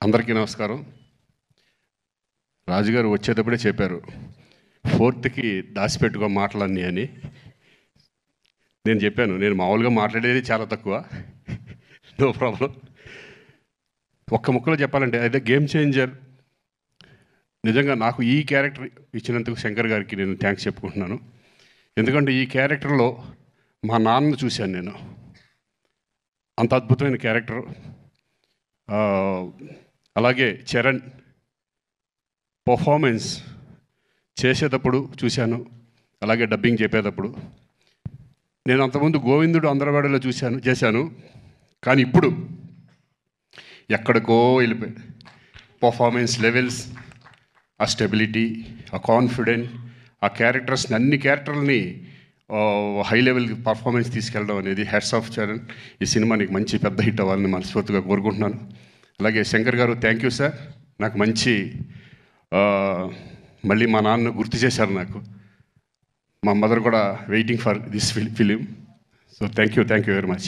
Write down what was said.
అందరికీ నమస్కారం. రాజుగారు వచ్చేటప్పుడే చెప్పారు 4th దాచిపెట్టుకో మాటలన్నీ అని. నేను చెప్పాను, నేను మామూలుగా మాట్లాడేది చాలా తక్కువ, నో ప్రాబ్లం. ఒక్క ముక్కలో చెప్పాలంటే అదే గేమ్ చేంజర్. నిజంగా నాకు ఈ క్యారెక్టర్ ఇచ్చినందుకు శంకర్ గారికి నేను థ్యాంక్స్ చెప్పుకుంటున్నాను. ఎందుకంటే ఈ క్యారెక్టర్లో మా నాన్నను చూశాను నేను. అంత అద్భుతమైన క్యారెక్టర్. అలాగే చరణ్ పర్ఫార్మెన్స్ చేసేటప్పుడు చూశాను, అలాగే డబ్బింగ్ చెప్పేటప్పుడు. నేను అంతకుముందు గోవిందుడు అందరవాడలో చేశాను, కానీ ఇప్పుడు ఎక్కడికో వెళ్ళిపోయాడు. పర్ఫార్మెన్స్ లెవెల్స్, ఆ స్టెబిలిటీ, ఆ కాన్ఫిడెంట్, ఆ క్యారెక్టర్స్ని అన్ని క్యారెక్టర్లని హై లెవెల్ పర్ఫార్మెన్స్ తీసుకెళ్ళడం అనేది హ్యాట్స్ ఆఫ్ చరణ్. ఈ సినిమా నీకు మంచి పెద్ద హిట్ అవ్వాలని మనస్ఫూర్తిగా కోరుకుంటున్నాను. అలాగే శంకర్ గారు థ్యాంక్ యూ సార్. నాకు మంచి మళ్ళీ మా నాన్న గుర్తు చేశారు నాకు. మా మదర్ కూడా waiting for this film. So thank you very much.